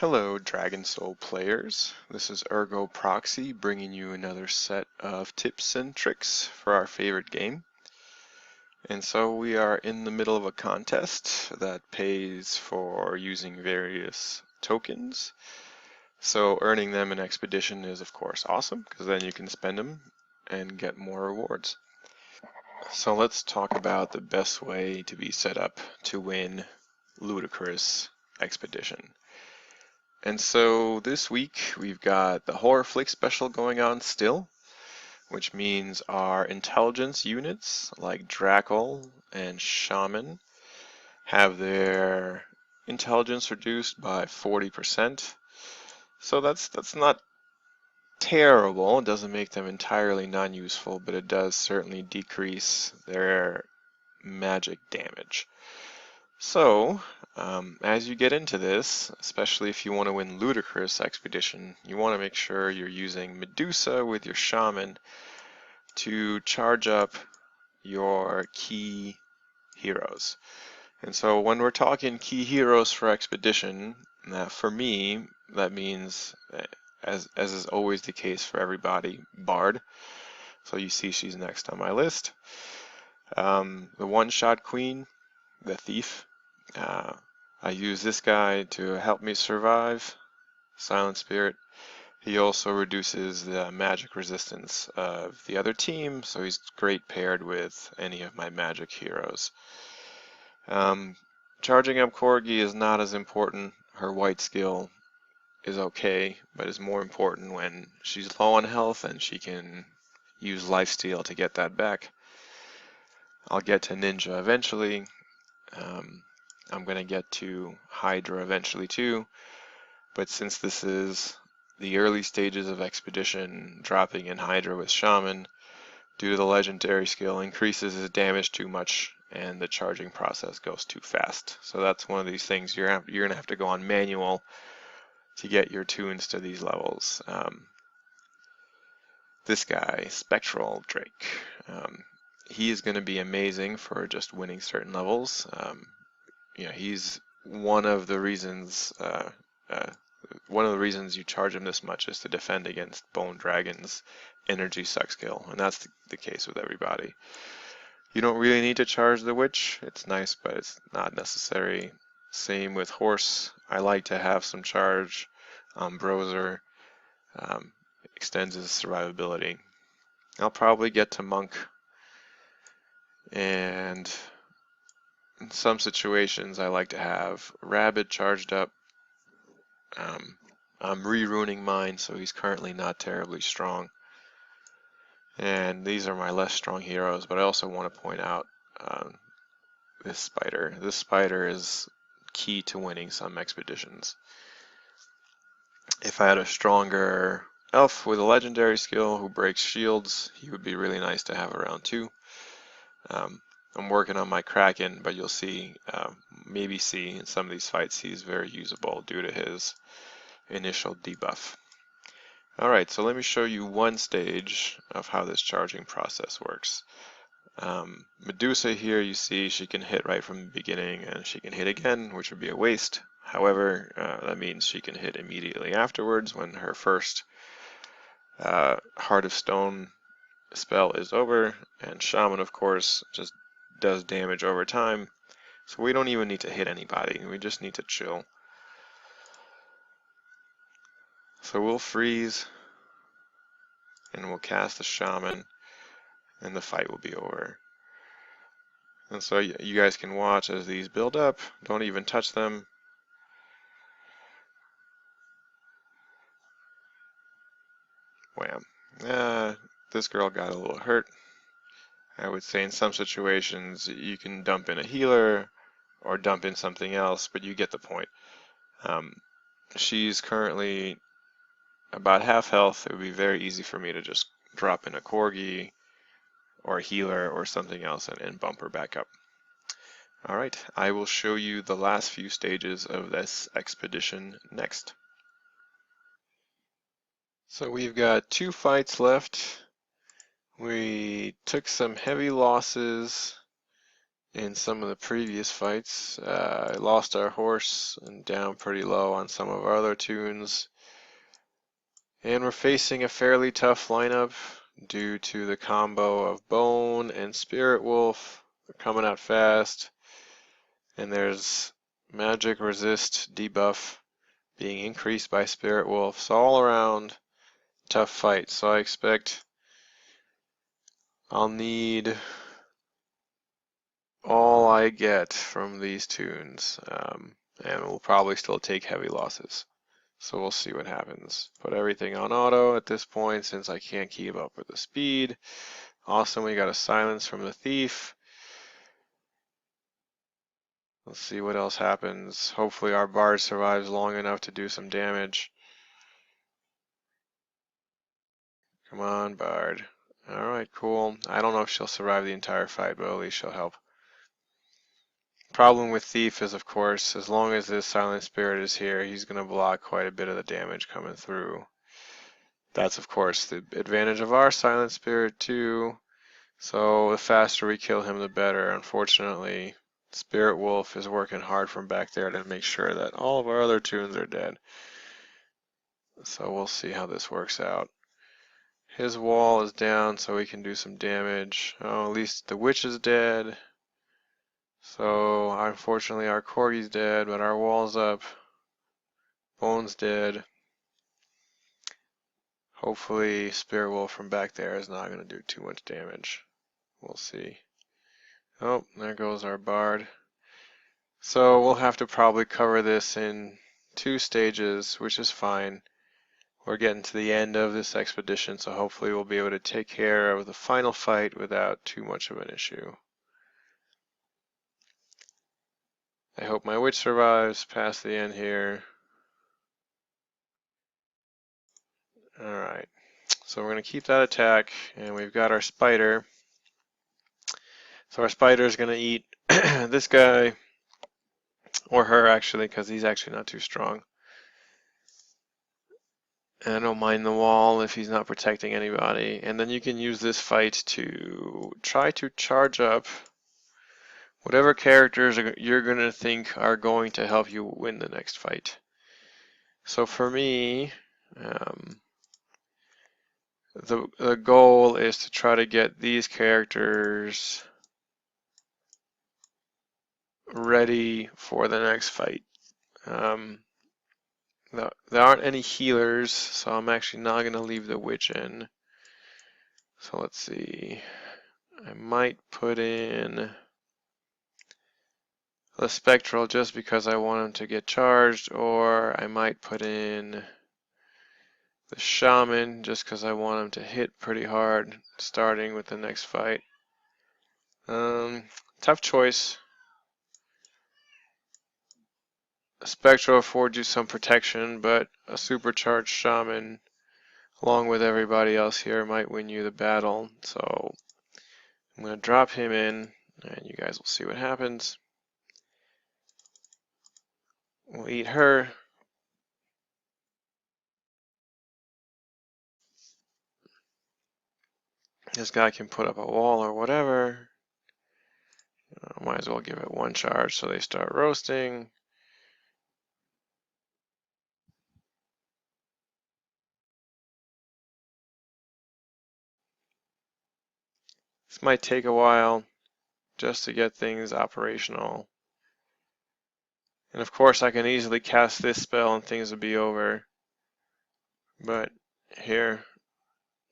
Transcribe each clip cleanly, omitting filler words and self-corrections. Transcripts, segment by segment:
Hello DragonSoul players, this is ErgotProxy bringing you another set of tips and tricks for our favorite game. And so we are in the middle of a contest that pays for using various tokens. So earning them in Expedition is of course awesome, because then you can spend them and get more rewards. So let's talk about the best way to be set up to win Ludicrous Expedition. And so this week we've got the Horror Flick special going on still, which means our intelligence units like Drackle and Shaman have their intelligence reduced by 40%. So that's not terrible. It doesn't make them entirely non-useful, but it does certainly decrease their magic damage. So, as you get into this, especially if you want to win Ludicrous Expedition, you want to make sure you're using Medusa with your Shaman to charge up your key heroes. And so when we're talking key heroes for Expedition, for me, that means, as is always the case for everybody, Bard. So you see she's next on my list. The one-shot queen, the thief. I use this guy to help me survive, Silent Spirit. He also reduces the magic resistance of the other team, so he's great paired with any of my magic heroes. Charging up Corgi is not as important. Her white skill is okay, but is more important when she's low on health and she can use lifesteal to get that back. I'll get to Ninja eventually. I'm going to get to Hydra eventually too, but since this is the early stages of Expedition, dropping in Hydra with Shaman, due to the legendary skill, increases his damage too much and the charging process goes too fast. So that's one of these things you're going to have to go on manual to get your tunes to these levels. This guy, Spectral Drake, he is going to be amazing for just winning certain levels. He's one of the reasons you charge him this much is to defend against Bone Dragon's energy suck skill, and that's the case with everybody. You don't really need to charge the Witch. It's nice, but it's not necessary. Same with Horse. I like to have some charge on Brozer. Extends his survivability. I'll probably get to Monk, and in some situations I like to have Rabbit charged up. I'm re-ruining mine, so he's currently not terribly strong. And these are my less strong heroes, but I also want to point out this spider. This spider is key to winning some expeditions. If I had a stronger elf with a legendary skill who breaks shields, he would be really nice to have around too. I'm working on my Kraken, but you'll see, maybe see in some of these fights he's very usable due to his initial debuff. Alright, so let me show you one stage of how this charging process works. Medusa here, you see she can hit right from the beginning and she can hit again, which would be a waste. However, that means she can hit immediately afterwards when her first Heart of Stone spell is over, and Shaman of course just does damage over time, so we don't even need to hit anybody, we just need to chill. So we'll freeze and we'll cast the Shaman and the fight will be over. And so you guys can watch as these build up. Don't even touch them. Wham. This girl got a little hurt. I would say in some situations you can dump in a healer or dump in something else, but you get the point. She's currently about half health. It would be very easy for me to just drop in a Corgi or a healer or something else and bump her back up. Alright, I will show you the last few stages of this expedition next. So we've got 2 fights left. We took some heavy losses in some of the previous fights. I lost our horse and down pretty low on some of our other tunes. And we're facing a fairly tough lineup due to the combo of Bone and Spirit Wolf. They're coming out fast. And there's magic resist debuff being increased by Spirit Wolf. So all around tough fight. So I expect I'll need all I get from these tunes, and we'll probably still take heavy losses. So we'll see what happens. Put everything on auto at this point since I can't keep up with the speed. Awesome, we got a silence from the thief. Let's see what else happens. Hopefully our bard survives long enough to do some damage. Come on, bard. Alright, cool. I don't know if she'll survive the entire fight, but at least she'll help. Problem with Thief is, of course, as long as this Silent Spirit is here, he's going to block quite a bit of the damage coming through. That's, of course, the advantage of our Silent Spirit, too. So the faster we kill him, the better. Unfortunately, Spirit Wolf is working hard from back there to make sure that all of our other tunes are dead. So we'll see how this works out. His wall is down, so we can do some damage. Oh, at least the witch is dead. So, unfortunately, our corgi's dead, but our wall's up. Bone's dead. Hopefully, Spirit Wolf from back there is not going to do too much damage. We'll see. Oh, there goes our bard. So, we'll have to probably cover this in 2 stages, which is fine. We're getting to the end of this expedition, so hopefully we'll be able to take care of the final fight without too much of an issue. I hope my witch survives past the end here. Alright, so we're going to keep that attack, and we've got our spider. So our spider is going to eat this guy, or her actually, because he's actually not too strong. And I don't mind the wall if he's not protecting anybody. And then you can use this fight to try to charge up whatever characters you're going to think are going to help you win the next fight. So for me, the goal is to try to get these characters ready for the next fight. There aren't any healers, so I'm actually not going to leave the witch in. So let's see. I might put in the spectral just because I want him to get charged, or I might put in the shaman just because I want him to hit pretty hard starting with the next fight. Tough choice. A spectral affords you some protection, but a supercharged shaman along with everybody else here might win you the battle. So I'm going to drop him in, and you guys will see what happens. We'll eat her. This guy can put up a wall or whatever. Might as well give it 1 charge so they start roasting. This might take a while just to get things operational. And of course I can easily cast this spell and things would be over. But here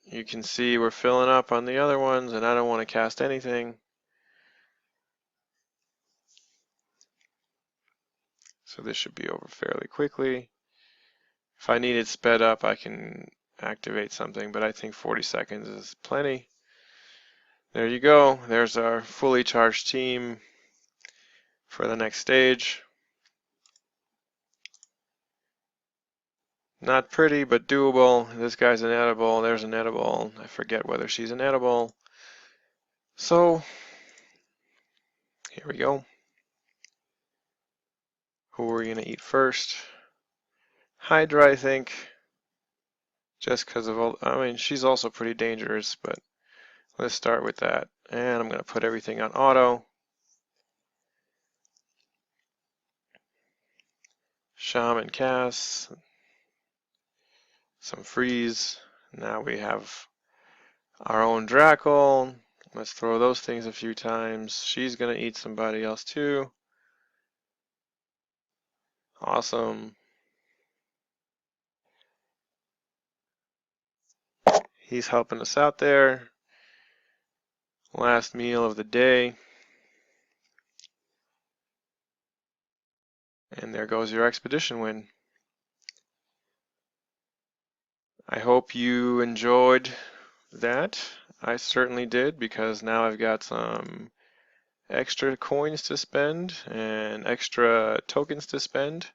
you can see we're filling up on the other ones and I don't want to cast anything. So this should be over fairly quickly. If I need it sped up, I can activate something, but I think 40 seconds is plenty. There you go. There's our fully charged team for the next stage. Not pretty, but doable. This guy's an edible. There's an edible. I forget whether she's an edible. So, here we go. Who are we going to eat first? Hydra, I think. Just because of all, I mean, she's also pretty dangerous, but let's start with that. And I'm going to put everything on auto. Shaman casts, some freeze. Now we have our own Drackle. Let's throw those things a few times. She's gonna eat somebody else too. Awesome. He's helping us out there. Last meal of the day. And there goes your expedition win. I hope you enjoyed that. I certainly did, because now I've got some extra coins to spend and extra tokens to spend.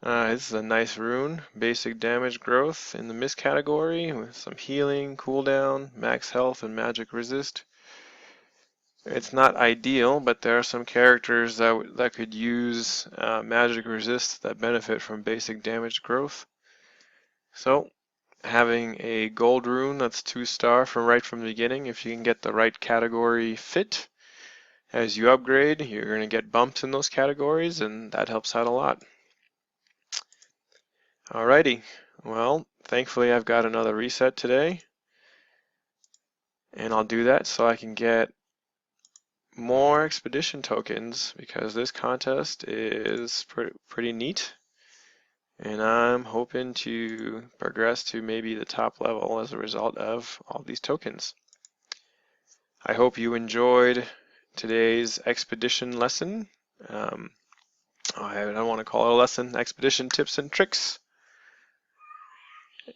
This is a nice rune. Basic damage growth in the mist category with some healing, cooldown, max health, and magic resist. It's not ideal, but there are some characters that could use magic resist that benefit from basic damage growth. So having a gold rune that's 2-star right from the beginning, if you can get the right category fit, as you upgrade, you're going to get bumps in those categories, and that helps out a lot. Alrighty, well, thankfully I've got another reset today, and I'll do that so I can get more expedition tokens, because this contest is pretty neat, and I'm hoping to progress to maybe the top level as a result of all these tokens. I hope you enjoyed today's expedition lesson. I don't want to call it a lesson, expedition tips and tricks.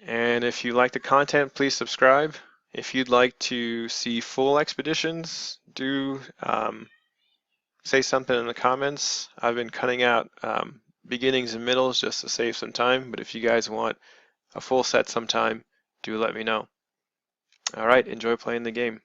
And if you like the content, please subscribe. If you'd like to see full expeditions, do say something in the comments. I've been cutting out beginnings and middles just to save some time, but if you guys want a full set sometime, do let me know. Alright, enjoy playing the game.